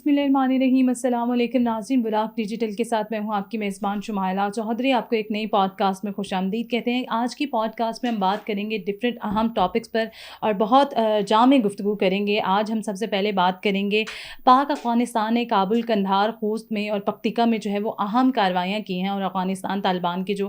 بسم اللہ الرحمن الرحیم. السلام علیکم ناظرین. براق ڈیجیٹل کے ساتھ میں ہوں آپ کی میزبان شمائلہ چودھری. آپ کو ایک نئی پوڈ کاسٹ میں خوش آمدید کہتے ہیں. آج کی پوڈ کاسٹ میں ہم بات کریں گے ڈفرینٹ اہم ٹاپکس پر اور بہت جامع گفتگو کریں گے. آج ہم سب سے پہلے بات کریں گے پاک افغانستان نے کابل، قندھار، خوست میں اور پکتیکا میں جو ہے وہ اہم کارروائیاں کی ہیں اور افغانستان طالبان کی جو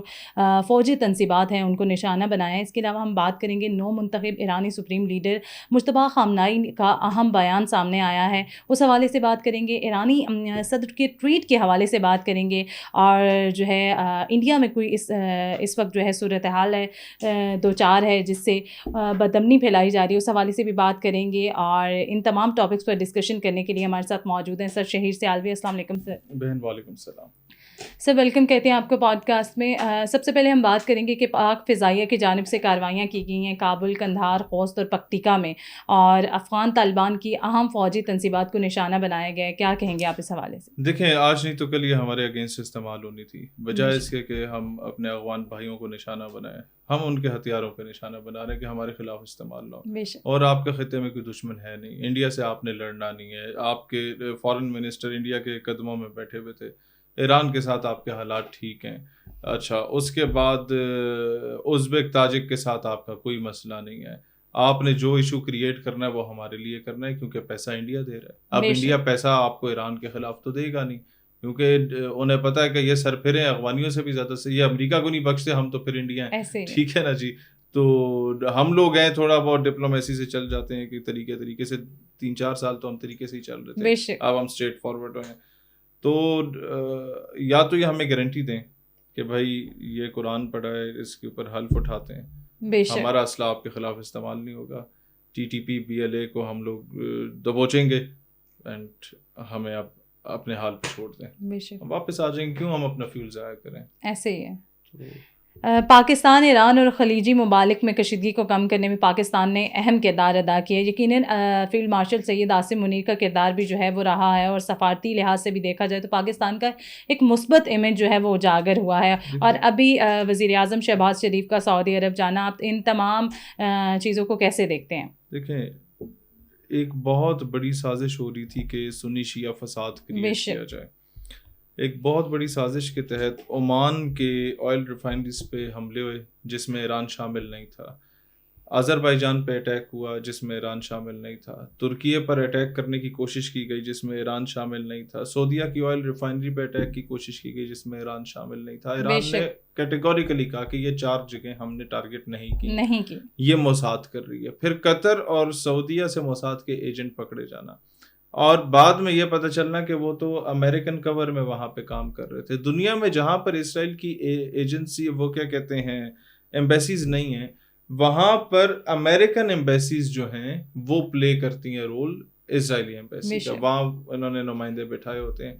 فوجی تنصیبات ہیں ان کو نشانہ بنایا ہے. اس کے علاوہ ہم بات کریں گے نو منتخب ایرانی سپریم لیڈر مجتبیٰ خامنہئی کا اہم بیان سامنے آیا ہے، اس حوالے سے بات کریں گے. ایرانی صدر کے ٹویٹ کے حوالے سے بات کریں گے اور جو ہے انڈیا میں کوئی اس وقت جو ہے صورتحال ہے دو چار ہے جس سے بدامنی پھیلائی جا رہی ہے، اس حوالے سے بھی بات کریں گے. اور ان تمام ٹاپکس پر ڈسکشن کرنے کے لیے ہمارے ساتھ موجود ہیں سر شہیر سیالوی. السلام علیکم سر. بہن وعلیکم السلام سر ویلکم کہتے ہیں آپ کو پوڈ کاسٹ میں. سب سے پہلے ہم بات کریں گے کہ پاک فضائیہ کی جانب سے کارروائیاں کی گئی ہیں کابل، قندھار، خوست اور پکتیکا میں، اور افغان طالبان کی اہم فوجی تنصیبات کو نشانہ بنایا گیا ہے. کیا کہیں گے آپ اس حوالے سے؟ دیکھیں، آج نہیں تو کل یہ ہمارے اگینسٹ استعمال ہونی تھی، بجائے اس کے کہ ہم اپنے افغان بھائیوں کو نشانہ بنائیں. ہم ان کے ہتھیاروں پہ نشانہ بنا رہے ہیں کہ ہمارے خلاف استعمال نہ ہو. اور آپ کے خطے میں کوئی دشمن ہے نہیں، انڈیا سے آپ نے لڑنا نہیں ہے. آپ کے فارن منسٹر انڈیا کے قدموں میں بیٹھے ہوئے تھے. ایران کے ساتھ آپ کے حالات ٹھیک ہیں. اچھا، اس کے بعد ازبک تاجک کے ساتھ آپ کا کوئی مسئلہ نہیں ہے. آپ نے جو ایشو کریٹ کرنا ہے وہ ہمارے لیے کرنا ہے کیونکہ پیسہ انڈیا دے رہا ہے. اب انڈیا پیسہ آپ کو ایران کے خلاف تو دے گا نہیں، کیونکہ انہیں پتہ ہے کہ یہ سرفرے افغانیوں سے بھی زیادہ سے یہ امریکہ کو نہیں بخشتے، ہم تو پھر انڈیا ہیں. ٹھیک ہے نا جی. تو ہم لوگ ہیں تھوڑا بہت ڈپلومیسی سے چل جاتے ہیں کہ طریقے سے 3-4 سال تو ہم طریقے سے ہی چل رہے تھے. اب ہم اسٹریٹ فارورڈ ہیں. تو یا تو یہ ہمیں گارنٹی دیں کہ بھائی یہ قرآن پڑھا ہے، اس کے اوپر حلف اٹھاتے ہیں، ہمارا اسلحہ آپ کے خلاف استعمال نہیں ہوگا. ٹی ٹی پی BLA کو ہم لوگ دبوچیں گے اینڈ ہمیں اب اپنے حال پہ چھوڑ دیں، واپس آ جائیں گے. کیوں ہم اپنا فیول ضائع کریں؟ ایسے ہی ہے. پاکستان، ایران اور خلیجی ممالک میں کشیدگی کو کم کرنے میں پاکستان نے اہم کردار ادا کیا ہے. یقیناً فیلڈ مارشل سید عاصم منیر کا کردار بھی جو ہے وہ رہا ہے، اور سفارتی لحاظ سے بھی دیکھا جائے تو پاکستان کا ایک مثبت امیج جو ہے وہ اجاگر ہوا ہے. اور ابھی وزیر اعظم شہباز شریف کا سعودی عرب جانا، آپ ان تمام چیزوں کو کیسے دیکھتے ہیں؟ دیکھیں، ایک بہت بڑی سازش ہو رہی تھی کہ سنی شیعہ فساد کریٹ کیا جائے. ایک بہت بڑی سازش کے تحت عمان کے آئل ریفائنریز پہ حملے ہوئے جس میں ایران شامل نہیں تھا. آذربائیجان پہ اٹیک ہوا جس میں ایران شامل نہیں تھا. ترکیے پر اٹیک کرنے کی کوشش کی گئی جس میں ایران شامل نہیں تھا. سعودیہ کی آئل ریفائنری پہ اٹیک کی کوشش کی گئی جس میں ایران شامل نہیں تھا. ایران نے کیٹیگوریکلی کہا کہ یہ 4 جگہیں ہم نے ٹارگٹ نہیں کی، یہ موساد کر رہی ہے. پھر قطر اور سعودیہ سے موساد کے ایجنٹ پکڑے جانا، اور بعد میں یہ پتہ چلنا کہ وہ تو امریکن کور میں وہاں پہ کام کر رہے تھے. دنیا میں جہاں پر اسرائیل کی ایجنسی، وہ کیا کہتے ہیں، ایمبیسیز نہیں ہیں، وہاں پر امریکن ایمبیسیز جو ہیں وہ پلے کرتی ہیں رول اسرائیلی ایمبیسی کا. وہاں انہوں نے نمائندے بٹھائے ہوتے ہیں.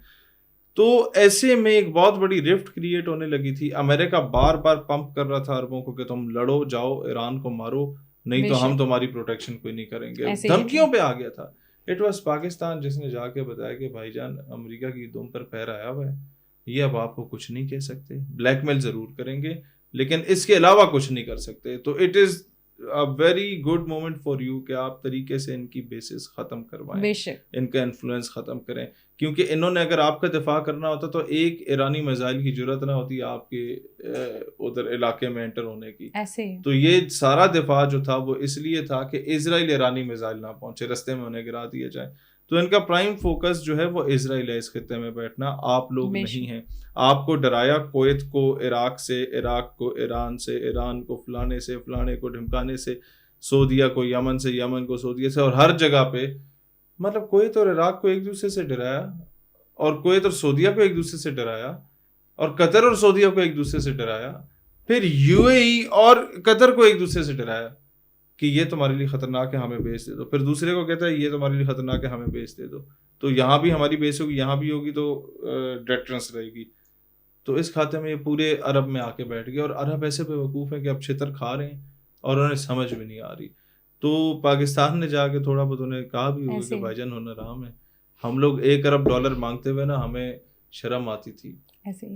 تو ایسے میں ایک بہت بڑی رفٹ کریٹ ہونے لگی تھی. امریکہ بار بار پمپ کر رہا تھا عربوں کو کہ تم لڑو، جاؤ ایران کو مارو، نہیں تو ہم تمہاری پروٹیکشن کوئی نہیں کریں گے. دھمکیوں پہ آ گیا تھا. اٹ واز پاکستان جس نے جا کے بتایا کہ بھائی جان امریکہ کی دم پر پیر آیا ہوا ہے، یہ اب آپ کو کچھ نہیں کہہ سکتے. بلیک میل ضرور کریں گے لیکن اس کے علاوہ کچھ نہیں کر سکتے. تو it is a very good moment for you کہ آپ طریقے سے ان کی بیسز ختم کروائیں، ان کا انفلوئنس ختم کریں. کیونکہ انہوں نے اگر آپ کا دفاع کرنا ہوتا تو ایک ایرانی میزائل کی ضرورت نہ ہوتی آپ کے ادھر علاقے میں انٹر ہونے کی. تو یہ سارا دفاع جو تھا وہ اس لیے تھا کہ اسرائیل ایرانی میزائل نہ پہنچے، رستے میں انہیں گرا دیا جائے. تو ان کا پرائم فوکس جو ہے وہ اسرائیل ہے اس خطے میں بیٹھنا، آپ لوگ نہیں ہیں. آپ کو ڈرایا کویت کو عراق سے، عراق کو ایران سے، ایران کو فلانے سے، فلانے کو ڈھمکانے سے، سعودیہ کو یمن سے، یمن کو سعودیہ سے، اور ہر جگہ پہ مطلب کویت اور عراق کو ایک دوسرے سے ڈرایا، اور کویت اور سعودیہ کو ایک دوسرے سے ڈرایا، اور قطر اور سعودیہ کو ایک دوسرے سے ڈرایا، پھر UAE اور قطر کو ایک دوسرے سے ڈرایا کہ یہ تمہارے لیے خطرناک ہے، ہمیں بیس دے دو. پھر دوسرے کو کہتا ہے یہ تمہارے لیے خطرناک ہے، ہمیں بیس دے دو. تو یہاں بھی ہماری بیس ہوگی، یہاں بھی ہوگی، تو ڈیٹرنس رہے گی. تو اس کھاتے میں یہ پورے عرب میں آ کے بیٹھ گئے، اور عرب ایسے بے وقوف ہیں کہ اب چھتر کھا رہے ہیں اور انہیں سمجھ بھی نہیں آ رہی. تو پاکستان نے جا کے تھوڑا بہت انہیں کہا بھی ہوگا کہ بھائی جان ہنر عام ہے. ہم لوگ $1 ارب مانگتے ہوئے نا ہمیں شرم آتی تھی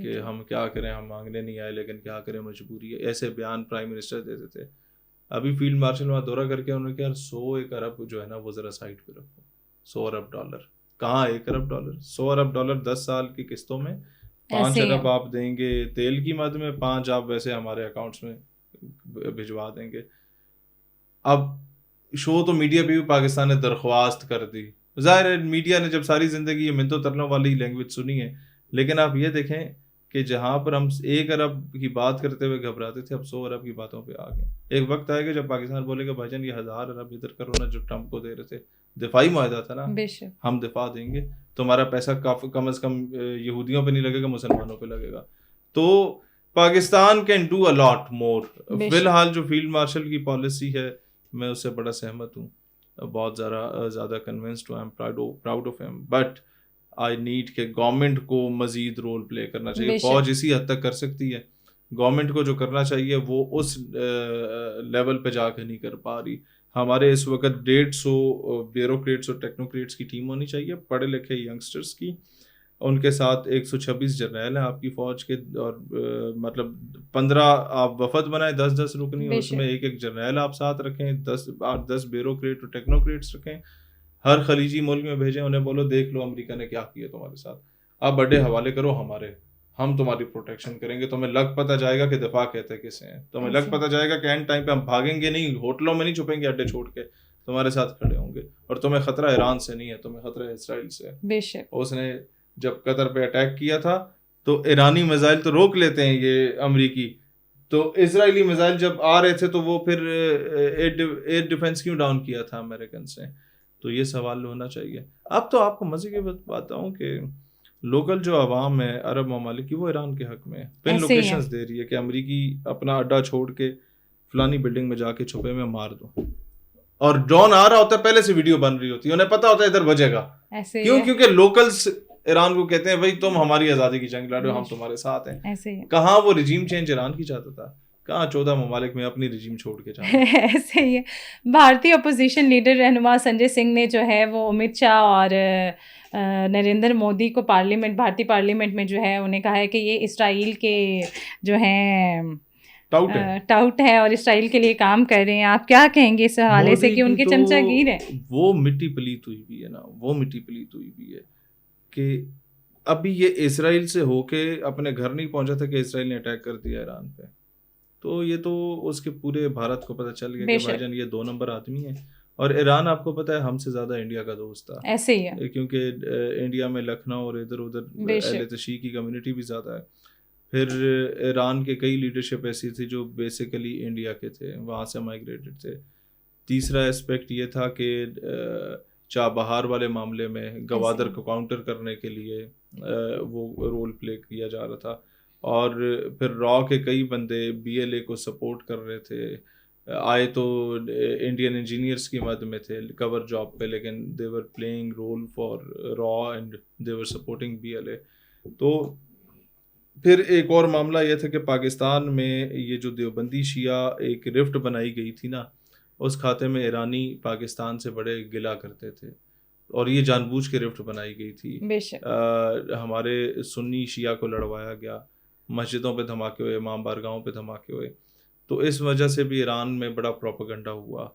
کہ ہم کیا کریں، ہم مانگنے نہیں آئے لیکن کیا کریں، مجبوری ہے. ایسے بیان پرائم منسٹر دیتے تھے. ابھی فیلڈ مارشل وہاں دورہ کر کے انہوں نے کہا 100 ارب جو ہے نا وہ ذرا سائڈ پہ رکھو، $100 ارب. کہاں $1 ارب, $100 ارب 10 سال کی قسطوں میں, 5 ارب آپ دیں گے تیل کی مد میں, 5 آپ ویسے ہمارے اکاؤنٹس میں بھجوا دیں گے. اب شو تو میڈیا پہ بھی پاکستان نے درخواست کر دی. ظاہر ہے میڈیا نے جب ساری زندگی یہ منتوں ترنوں والی لینگویج سنی ہے, لیکن آپ یہ دیکھیں کہ جہاں پر ہم 1 ارب کی بات کرتے ہوئے گھبراتے تھے, اب 100 ارب کی باتوں پہ آ گئے. ایک وقت آئے گا جب پاکستان بولے گا بھائی جان یہ 1000 ارب ادھر کرو نا جو ٹرمپ کو دے رہے تھے, دفاعی معاہدہ تھا نا, ہم دفاع دیں گے, تمہارا پیسہ کم از کم یہودیوں پہ نہیں لگے گا, مسلمانوں پہ لگے گا. تو پاکستان کین ڈو اے لاٹ مور. فی الحال جو فیلڈ مارشل کی پالیسی ہے میں اس سے بڑا سہمت ہوں, بہت زیادہ کنونسڈ ہوں, I am proud of him, but I need کہ گورنمنٹ کو مزید رول پلے کرنا چاہیے. فوج اسی حد تک کر سکتی ہے, گورنمنٹ کو جو کرنا چاہیے وہ اس لیول پہ جا کے نہیں کر پا رہی. ہمارے اس وقت 150 بیوروکریٹس اور ٹیکنوکریٹس کی ٹیم ہونی چاہیے, پڑھے لکھے ینگسٹرس کی, ان کے ساتھ 126 جرنیل ہیں آپ کی فوج کے, اور مطلب 15 آپ وفد بنائیں 10 رکنی, اس میں ایک جرنیل آپ ساتھ رکھیں, 10 بیوروکریٹ اور ٹیکنوکریٹس رکھیں, ہر خلیجی ملک میں بھیجیں, انہیں بولو دیکھ لو امریکہ نے کیا کیا تمہارے ساتھ, آپ بڑے حوالے کرو ہمارے, ہم تمہاری پروٹیکشن کریں گے. تمہیں لگ پتہ جائے گا کہ دفاع کہتے کسے ہیں, تمہیں لگ پتہ جائے گا کہ اینڈ ٹائم پہ ہم بھاگیں گے نہیں, ہوٹلوں میں نہیں چھپیں گے اڈے چھوڑ کے, تمہارے ساتھ کھڑے ہوں گے. اور تمہیں خطرہ ایران سے نہیں ہے, تمہیں خطرہ اسرائیل سے ہے. بے شک اس نے جب قطر پہ اٹیک کیا تھا تو ایرانی میزائل تو روک لیتے ہیں یہ امریکی, تو اسرائیلی میزائل جب آ رہے تھے تو وہ پھر ایئر ڈیفنس کیوں ڈاؤن کیا تھا امریکن سے. تو یہ سوال ہونا چاہیے. اب تو آپ کو مزے کی بات ہوں کہ لوکل جو عوام ہے عرب ممالک کی وہ ایران کے حق میں پن لوکیشنز دے رہی ہے کہ امریکی اپنا اڈا چھوڑ کے فلانی بلڈنگ میں جا کے چھپے میں مار دو, اور ڈرون آ رہا ہوتا ہے پہلے سے ویڈیو بن رہی ہوتی ہے, انہیں پتا ہوتا ہے ادھر بجے گا. کیوں؟ کیونکہ لوکلز ایران کو کہتے ہیں بھائی تم ہماری آزادی کی جنگ لڑو, ہم تمہارے ساتھ ہیں. کہاں وہ رجیم چینج ایران کی چاہتا تھا, کہاں 14 ممالک میں اپنی رجیم چھوڑ کے جانا. ایسے ہی ہے. بھارتی اپوزیشن لیڈر رہنما سنجے سنگھ نے جو ہے وہ امت شاہ اور نریندر مودی کو بھارتی پارلیمنٹ میں جو ہے انہیں کہا ہے کہ یہ اسرائیل کے جو ہیں ٹاؤٹ ہے اور اسرائیل کے لیے کام کر رہے ہیں. آپ کیا کہیں گے اس حوالے سے کہ ان کے چمچہ گیر ہیں؟ وہ مٹی پلیت ہوئی بھی ہے نا, وہ مٹی پلیت ہوئی بھی ہے کہ ابھی یہ اسرائیل سے ہو کے اپنے گھر نہیں پہنچا تھا کہ اسرائیل نے اٹیک کر دیا ایران پہ. تو یہ تو اس کے پورے بھارت کو پتہ چل گیا کہ بھائی جان یہ 2 نمبر آدمی ہے. اور ایران آپ کو پتہ ہے ہم سے زیادہ انڈیا کا دوست تھا. ایسے ہی ہے, کیونکہ انڈیا میں لکھنؤ اور ادھر ادھر اہل تشیع کی کمیونٹی بھی زیادہ ہے. پھر ایران کے کئی لیڈرشپ ایسی تھی جو بیسیکلی انڈیا کے تھے, وہاں سے مائگریٹڈ تھے. تیسرا اسپیکٹ یہ تھا کہ چابہار والے معاملے میں گوادر کو کاؤنٹر کرنے کے لیے وہ رول پلے کیا جا رہا تھا. اور پھر را کے کئی بندے BLA کو سپورٹ کر رہے تھے, آئے تو انڈین انجینئرس کی مد میں تھے کور جاب پہ, لیکن دے ور پلینگ رول فار را and they were supporting BLA. تو پھر ایک اور معاملہ یہ تھا کہ پاکستان میں یہ جو دیوبندی شیعہ ایک رفٹ بنائی گئی تھی نا, اس کھاتے میں ایرانی پاکستان سے بڑے گلا کرتے تھے, اور یہ جان بوجھ کے رفٹ بنائی گئی تھی. ہمارے سنی شیعہ کو لڑوایا گیا, مسجدوں پہ دھماکے ہوئے, امام بارگاہوں پہ دھماکے ہوئے. تو اس وجہ سے بھی ایران میں بڑا پروپیگنڈا ہوا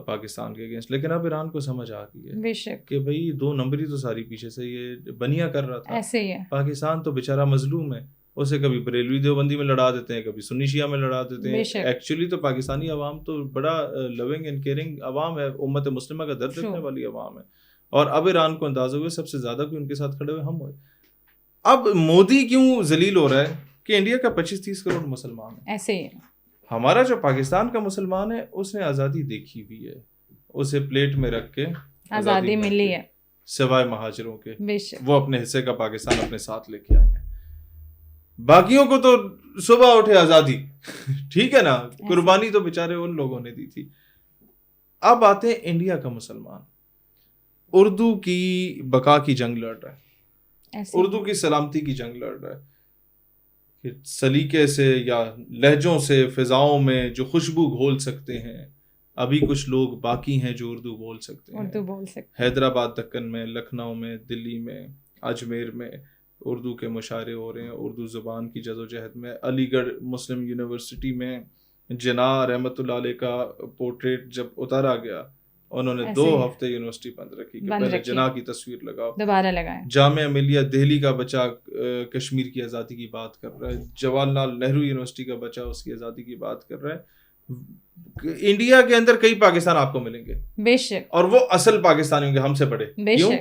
پاکستان کے اگینسٹ. لیکن اب ایران کو سمجھ آ گئی ہے کہ بھائی 2 نمبری تو ساری پیچھے سے یہ بنیا کر رہا تھا. ایسے ہی ہے, پاکستان تو بیچارہ مظلوم ہے, اسے کبھی بریلوی دیوبندی میں لڑا دیتے ہیں, کبھی سنی شیعہ میں لڑا دیتے ہیں. ایکچولی تو پاکستانی عوام تو بڑا لونگ اینڈ کیئرنگ عوام ہے, امت مسلمہ کا درد رکھنے والی عوام ہے. اور اب ایران کو اندازہ ہوئے سب سے زیادہ کوئی ان کے ساتھ کھڑے ہوئے ہم ہوئے. اب مودی کیوں ذلیل ہو رہا ہے کہ انڈیا کا 25-30 کروڑ مسلمان ہیں. ایسے ہی ہمارا جو پاکستان کا مسلمان ہے اس نے آزادی دیکھی ہوئی ہے, اسے پلیٹ میں رکھ کے آزادی ملی ہے, سوائے مہاجروں کے. وہ اپنے حصے کا پاکستان اپنے ساتھ لے کے آئے ہیں. باقیوں کو تو صبح اٹھے آزادی, ٹھیک ہے نا, قربانی تو بیچارے ان لوگوں نے دی تھی. اب آتے ہیں انڈیا کا مسلمان, اردو کی بقا کی جنگ لڑ رہا ہے, اردو کی سلامتی کی جنگ لڑ رہا ہے. سلیقے سے یا لہجوں سے فضاؤں میں جو خوشبو گھول سکتے ہیں, ابھی کچھ لوگ باقی ہیں جو اردو بول سکتے ہیں. حیدرآباد دکن میں, لکھنؤ میں, دلی میں, اجمیر میں اردو کے مشاعرے ہو رہے ہیں, اردو زبان کی جدوجہد میں. علی گڑھ مسلم یونیورسٹی میں جناح رحمۃ اللہ علیہ کا پورٹریٹ جب اتارا گیا انہوں نے 2 ہفتے یونیورسٹی بند رکھی کہ پہلے جناح کی تصویر لگاؤ, دوبارہ لگائیں. جامعہ ملیہ دہلی کا بچہ کشمیر کی آزادی کی بات کر رہا ہے, جواہر لال نہرو یونیورسٹی کا بچہ اس کی آزادی کی بات کر رہا ہے. انڈیا کے اندر کئی پاکستان آپ کو ملیں گے بے شک, اور وہ اصل پاکستانی ہوں گے, ہم سے بڑے. کیوں؟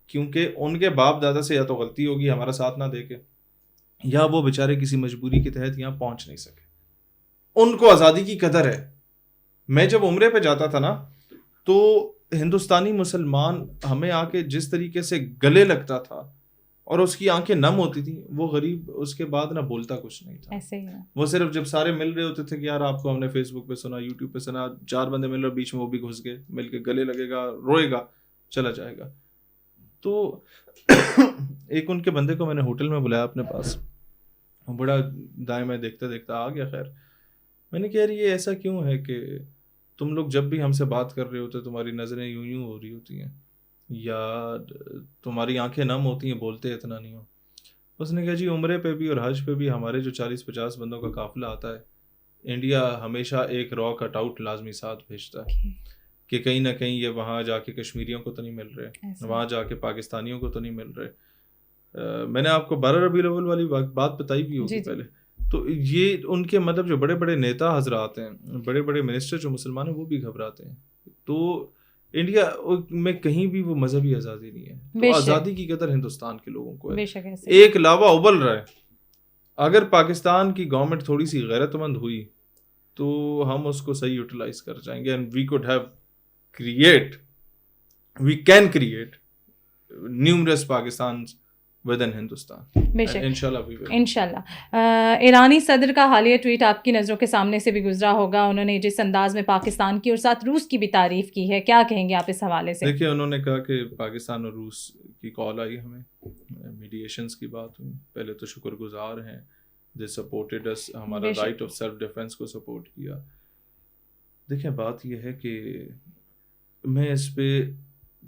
کیونکہ ان کے باپ دادا سے یا تو غلطی ہوگی ہمارا ساتھ نہ دے کے, یا وہ بیچارے کسی مجبوری کے تحت یہاں پہنچ نہیں سکے. ان کو آزادی کی قدر ہے. میں جب عمرے پہ جاتا تھا نا تو ہندوستانی مسلمان ہمیں آ کے جس طریقے سے گلے لگتا تھا اور اس کی آنکھیں نم ہوتی تھیں, وہ غریب اس کے بعد نہ بولتا کچھ نہیں تھا. ایسے ہی ہے. وہ صرف جب سارے مل رہے ہوتے تھے کہ یار آپ کو ہم نے فیس بک پہ سنا, یوٹیوب پہ سنا, 4 بندے مل رہے, بیچ میں وہ بھی گھس گئے, مل کے گلے لگے گا, روئے گا, چلا جائے گا. تو ایک ان کے بندے کو میں نے ہوٹل میں بلایا اپنے پاس, بڑا دائیں میں دیکھتا دیکھتا آ گیا. خیر میں نے کہا یار یہ ایسا کیوں ہے کہ تم لوگ جب بھی ہم سے بات کر رہے ہوتے تمہاری نظریں یوں یوں ہو رہی ہوتی ہیں یا تمہاری آنکھیں نم ہوتی ہیں, بولتے اتنا نہیں ہو. اس نے کہا جی عمرے پہ بھی اور حج پہ بھی ہمارے جو 40-50 بندوں کا قافلہ آتا ہے, انڈیا ہمیشہ ایک را کٹ آؤٹ لازمی ساتھ بھیجتا ہے کہ کہیں نہ کہیں یہ وہاں جا کے کشمیریوں کو تو نہیں مل رہے, وہاں جا کے پاکستانیوں کو تو نہیں مل رہے. میں نے آپ کو 12 ربیع الاول والی بات بتائی بھی ہوگی پہلے. تو یہ ان کے مطلب جو بڑے بڑے نیتا حضرات ہیں, بڑے بڑے منسٹر جو مسلمان ہیں, وہ بھی گھبراتے ہیں. تو انڈیا میں کہیں بھی وہ مذہبی آزادی نہیں ہے. تو آزادی کی قدر ہندوستان کے لوگوں کو ہے. ایک لاوا ابل رہا ہے. اگر پاکستان کی گورنمنٹ تھوڑی سی غیرت مند ہوئی تو ہم اس کو صحیح یوٹیلائز کر جائیں گے, and we can create numerous Pakistans within Hindustan. انشاءاللہ. ایرانی صدر کا حالیہ ٹویٹ آپ کی نظروں کے سامنے سے بھی گزرا ہوگا. انہوں نے جس انداز میں پاکستان کی اور ساتھ روس کی بھی تعریف کی ہے, کیا کہیں گے آپ اس حوالے سے؟ دیکھیے انہوں نے کہا کہ پاکستان اور روس کی کال آئی, ہمیں میڈیشنز کی بات ہوئی. پہلے تو شکر گزار ہیں, دے سپورٹڈ اس, ہمارا رائٹ آف سیلف ڈیفینس کو سپورٹ کیا. دیکھیں بات یہ ہے کہ میں اس پہ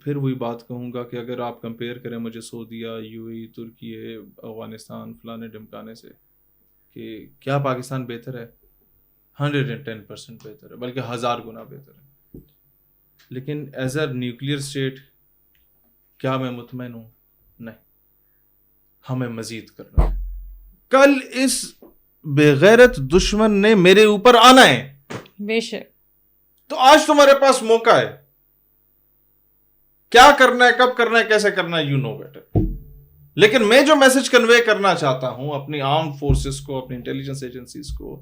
پھر وہی بات کہوں گا کہ اگر آپ کمپیئر کریں مجھے سعودیہ, یو اے ای, ترکی, افغانستان, فلانے ڈمکانے سے, کہ کیا پاکستان بہتر ہے؟ 110% بہتر ہے, بلکہ 1000 گنا بہتر ہے. لیکن ایز اے نیوکلیئر اسٹیٹ کیا میں مطمئن ہوں؟ نہیں, ہمیں مزید کرنا ہے. کل اس بغیرت دشمن نے میرے اوپر آنا ہے, بے شک. تو آج تمہارے پاس موقع ہے. کیا کرنا ہے, کب کرنا ہے, کیسے کرنا ہے, یو نو بیٹر. لیکن میں جو میسج کنوے کرنا چاہتا ہوں اپنی آرمڈ فورسز کو, اپنی انٹیلیجنس ایجنسیز کو,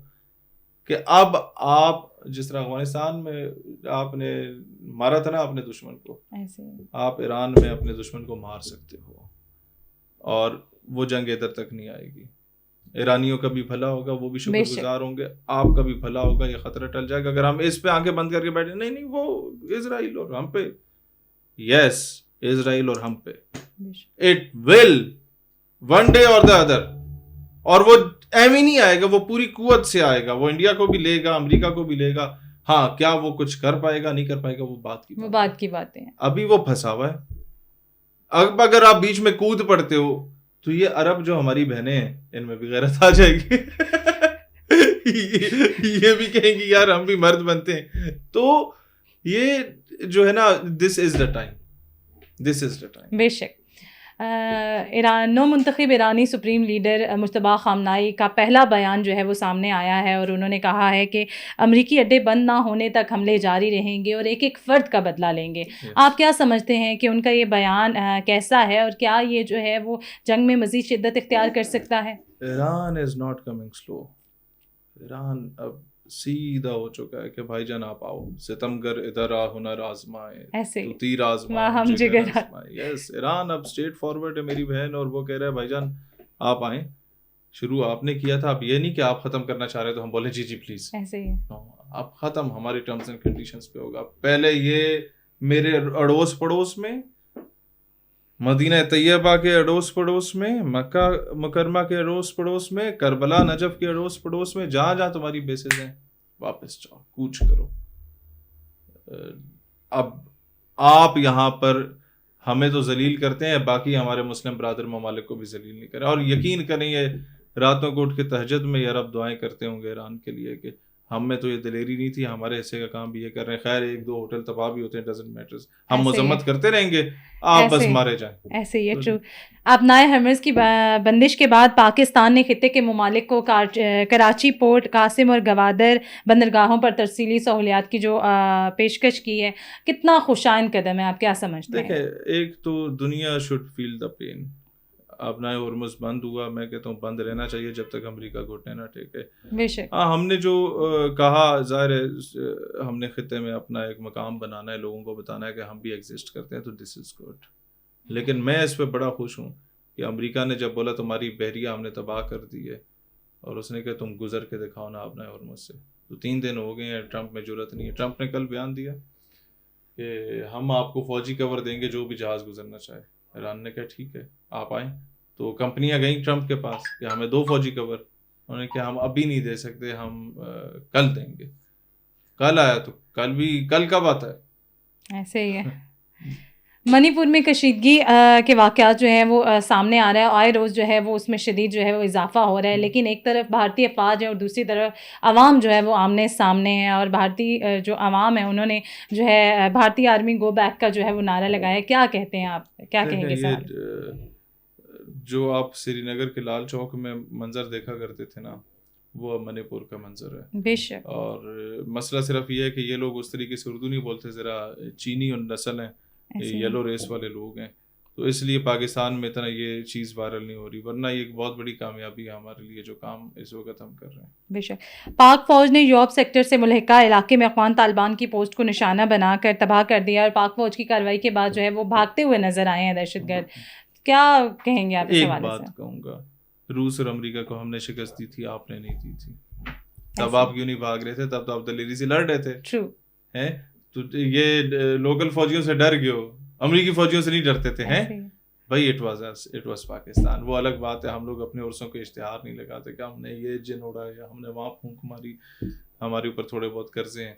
کہ اب آپ جس طرح افغانستان میں آپ نے مارا تھا نا اپنے دشمن کو, آپ ایران میں اپنے دشمن کو مار سکتے ہو, اور وہ جنگ ادھر تک نہیں آئے گی. ایرانیوں کا بھی بھلا ہوگا, وہ بھی شکر گزار ہوں گے, آپ کا بھی بھلا ہوگا, یہ خطرہ ٹل جائے گا. اگر ہم اس پہ آنکھیں بند کر کے بیٹھے نہیں وہ اسرائیل اور ہم پہ, یس اسرائیل اور ہم پہ, اٹ ول ون ڈے اور دا ادر. اور وہ ایم ہی نہیں آئے گا, وہ پوری قوت سے آئے گا, وہ انڈیا کو بھی لے گا, امریکہ کو بھی لے گا. ہاں کیا وہ کچھ کر پائے گا, نہیں کر پائے گا, وہ بات کی باتیں ہیں. ابھی وہ پھنسا ہوا ہے. اب اگر آپ بیچ میں کود پڑتے ہو تو یہ عرب جو ہماری بہنیں ہیں ان میں بھی غیرت آ جائے گی. یہ بھی کہیں گی یار ہم بھی مرد بنتے ہیں. تو یہ جو ہے نا, دس از دا ٹائم. بے شک. نو منتخب ایرانی سپریم لیڈر مجتبیٰ خامنائی کا پہلا بیان جو ہے وہ سامنے آیا ہے, اور انہوں نے کہا ہے کہ امریکی اڈے بند نہ ہونے تک حملے جاری رہیں گے اور ایک ایک فرد کا بدلہ لیں گے. آپ کیا سمجھتے ہیں کہ ان کا یہ بیان کیسا ہے, اور کیا یہ جو ہے وہ جنگ میں مزید شدت اختیار کر سکتا ہے؟ ایران از ناٹ کمنگ سلو. ایران اب سیدھا ہو چکا ہے کہ بھائی جان آپ آؤ, ستمگر ادھر آ ہنر آزمائے, تو تیر آزمائے, جگر آزمائے. یس, ایران اب اسٹریٹ فارورڈ ہے میری بہن, اور وہ کہہ رہا ہے بھائی جان آپ آئیں. شروع آپ نے کیا تھا, اب یہ نہیں کہ آپ ختم کرنا چاہ رہے تو ہم بولے جی پلیز. اب ختم ہماری ٹرمز اینڈ کنڈیشنز پہ ہوگا. پہلے یہ میرے اڑوس پڑوس میں, مدینہ طیبہ کے اڑوس پڑوس میں, مکہ مکرمہ کے اڑوس پڑوس میں, کربلا نجف کے اڑوس پڑوس میں, جہاں جہاں تمہاری بیسز ہیں واپس جاؤ, کوچ کرو. اب آپ یہاں پر ہمیں تو ذلیل کرتے ہیں, باقی ہمارے مسلم برادر ممالک کو بھی ذلیل نہیں کریں. اور یقین کریں یہ راتوں کو اٹھ کے تہجد میں یا رب دعائیں کرتے ہوں گے ایران کے لیے کہ ہم میں تو یہ دلیری نہیں تھی, ہمارے حصے کا کام بھی یہ کر رہے ہیں. خیر ایک دو ہوٹل تباہ بھی ہوتے ہیں, ڈزنٹ میٹرز, ہم مذمت کرتے رہیں گے, آپ بس مارے جائیں. ایسے ہی ہے. ٹرو. اب نئے ہرمز کی بندش کے بعد پاکستان نے خطے کے ممالک کو کراچی پورٹ, قاسم اور گوادر بندرگاہوں پر ترسیلی سہولیات کی جو پیشکش کی ہے, کتنا خوشائن قدم ہے, آپ کیا سمجھتے ہیں؟ دیکھیں ایک تو دنیا شوڈ فیل دا پین. اب نئے ہرمز بند ہوا, میں کہتا ہوں بند رہنا چاہیے جب تک امریکہ گھٹنے نہ ٹیکے. بے شک. ہاں ہم نے جو کہا, ظاہر ہے ہم نے خطے میں اپنا ایک مقام بنانا ہے, لوگوں کو بتانا ہے کہ ہم بھی ایگزسٹ کرتے ہیں, تو دس از گڈ. لیکن میں اس پہ بڑا خوش ہوں کہ امریکہ نے جب بولا تمہاری بحریہ ہم نے تباہ کر دی ہے, اور اس نے کہا تم گزر کے دکھاؤ نا اپنا ہرمز سے. تو 3 دن ہو گئے ہیں, ٹرمپ میں جرأت نہیں ہے. ٹرمپ نے کل بیان دیا کہ ہم آپ کو فوجی کور دیں گے جو بھی جہاز گزرنا چاہے. ایران نے کہا ٹھیک ہے آپ آئیں. تو کمپنیاں گئیں ٹرمپ کے پاس کہ ہمیں 2 فوجی کور. انہوں نے کہا ہم ابھی نہیں دے سکتے, ہم کل دیں گے. کل آیا تو کل کب آتا ہے؟ ایسے ہی ہے. منی پور میں کشیدگی کے واقعات جو ہیں وہ سامنے آ رہا ہے, آئے روز جو ہے وہ اس میں شدید جو ہے وہ اضافہ ہو رہا ہے. لیکن ایک طرف بھارتی افواج ہے اور دوسری طرف عوام جو ہے وہ آمنے سامنے ہے, اور بھارتی جو عوام ہے انہوں نے جو ہے بھارتی آرمی گو بیک کا جو ہے وہ نعرہ لگایا. کیا کہتے ہیں آپ, کیا کہیں گے سر؟ جو آپ سری نگر کے لال چوک میں منظر دیکھا کرتے تھے نا, وہ اب منی پور کا منظر ہے. بے شک. اور مسئلہ صرف یہ ہے کہ یہ لوگ اس طریقے سے اردو نہیں بولتے, ذرا چینی اور نسل ہیں, یلو ریس والے لوگ ہیں, تو اس لیے پاکستان میں اتنا یہ چیز وائرل نہیں ہو رہی, ورنہ یہ ایک بہت بڑی کامیابی ہے ہمارے لیے جو کام اس وقت ہم کر رہے ہیں. بے شک. پاک فوج نے یوب سیکٹر سے ملحقہ علاقے میں افغان طالبان کی پوسٹ کو نشانہ بنا کر تباہ کر دیا, اور پاک فوج کی کارروائی کے بعد جو ہے وہ بھاگتے ہوئے نظر آئے ہیں دہشت گرد. کیا کہیں گے آپ اس حوالے سے؟ ایک بات کہوں گا, روس اور امریکہ کو ہم نے شکست دی تھی, آپ نے نہیں دی تھی. تب آپ کیوں نہیں بھاگ رہے تھے؟ تب تو آپ دلیری سے لڑ رہے تھے. تو یہ لوکل فوجیوں سے ڈر گئے ہو, امریکی فوجیوں سے نہیں ڈرتے تھے. ہیں بھائی, اٹ واز پاکستان. وہ الگ بات ہے, ہم لوگ اپنے عرصوں کے اشتہار نہیں لگاتے کہ ہم نے یہ جن اڑایا, ہم نے وہاں پھونک ماری, ہمارے اوپر تھوڑے بہت قرضے ہیں.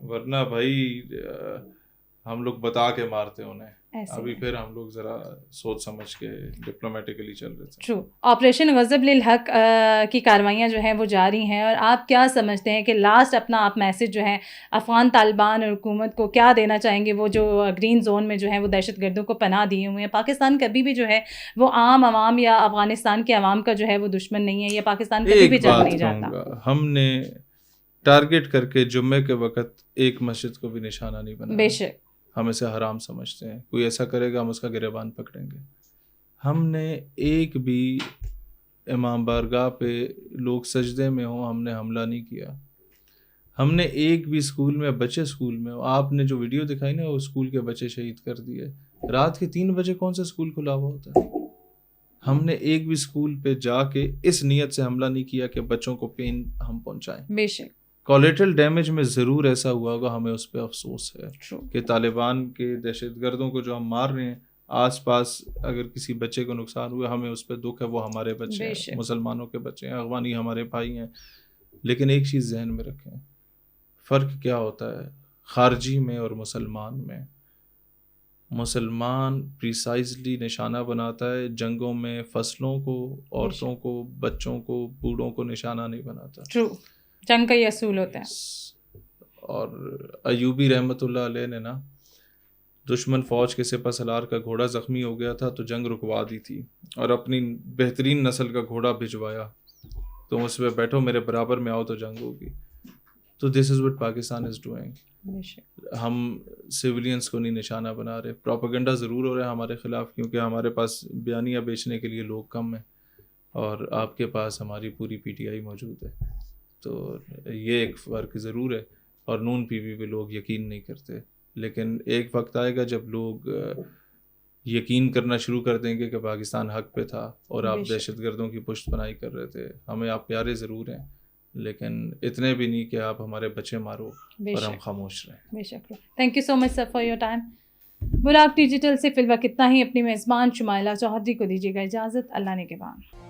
ورنہ بھائی ہم لوگ بتا کے مارتے انہیں. ابھی پھر ہم لوگ ذرا سوچ سمجھ کے ڈپلومیٹکلی چل رہے تھے. ٹرو. آپریشن غضب للحق کی کاروائیاں جو ہیں وہ جاری ہیں, اور آپ کیا سمجھتے ہیں کہ لاسٹ اپنا آپ میسج جو ہے افغان طالبان اور حکومت کو کیا دینا چاہیں گے؟ وہ جو گرین زون میں جو ہے وہ دہشت گردوں کو پناہ دیے ہوئے ہیں. پاکستان کبھی بھی جو ہے وہ عام عوام یا افغانستان کے عوام کا جو ہے وہ دشمن نہیں ہے, یا پاکستان کبھی بھی جنگ نہیں جاتا. ہم نے ٹارگٹ کر کے جمعے کے وقت ایک مسجد کو بھی نشانہ نہیں بنایا. بے شک. ہم اسے حرام سمجھتے ہیں, کوئی ایسا کرے گا ہم اس کا گریبان پکڑیں گے. ہم نے ایک بھی امام بارگاہ پہ لوگ سجدے میں ہوں ہم نے حملہ نہیں کیا. ہم نے ایک بھی اسکول میں, بچے اسکول میں ہو, آپ نے جو ویڈیو دکھائی نا وہ اسکول کے بچے شہید کر دیے. رات کے 3 بجے کون سا اسکول کھلا ہوا ہوتا ہے؟ ہم نے ایک بھی اسکول پہ جا کے اس نیت سے حملہ نہیں کیا کہ بچوں کو پین ہم پہنچائیں. بے شک. کولیٹرل ڈیمیج میں ضرور ایسا ہوا ہوگا, ہمیں اس پہ افسوس ہے کہ طالبان کے دہشت گردوں کو جو ہم مار رہے ہیں, آس پاس اگر کسی بچے کو نقصان ہوا ہمیں اس پہ دکھ ہے. وہ ہمارے بچے ہیں, مسلمانوں کے بچے ہیں, افغانی ہمارے بھائی ہیں. لیکن ایک چیز ذہن میں رکھیں, فرق کیا ہوتا ہے خارجی میں اور مسلمان میں. مسلمان پریسائزلی نشانہ بناتا ہے, جنگوں میں فصلوں کو, عورتوں کو, بچوں کو, بوڑھوں کو نشانہ نہیں بناتا. جنگ کا یہ اصول ہوتا ہے. اور ایوبی رحمۃ اللہ علیہ نے نا, دشمن فوج کے سپہ سالار کا گھوڑا زخمی ہو گیا تھا تو جنگ رکوا دی تھی, اور اپنی بہترین نسل کا گھوڑا بھجوایا, تم اس پہ بیٹھو میرے برابر میں آؤ تو جنگ ہوگی. تو this is what Pakistan is doing. ہم سویلینس کو نہیں نشانہ بنا رہے. پروپیگنڈا ضرور ہو رہا ہے ہمارے خلاف, کیونکہ ہمارے پاس بیانیہ بیچنے کے لیے لوگ کم ہیں, اور آپ کے پاس ہماری پوری PTI موجود ہے. تو یہ ایک فرق ضرور ہے, اور نون PV پہ لوگ یقین نہیں کرتے. لیکن ایک وقت آئے گا جب لوگ یقین کرنا شروع کر دیں گے کہ پاکستان حق پہ تھا اور آپ دہشت گردوں کی پشت پناہی کر رہے تھے. ہمیں آپ پیارے ضرور ہیں, لیکن اتنے بھی نہیں کہ آپ ہمارے بچے مارو اور ہم خاموش رہیں. بے شک. Thank you so much sir for your time. Buraq digital سے فی الوقت اتنا ہی. اپنی میزبان شمائلہ چوہدری کو دیجیے گا اجازت. اللہ نے کے بعد.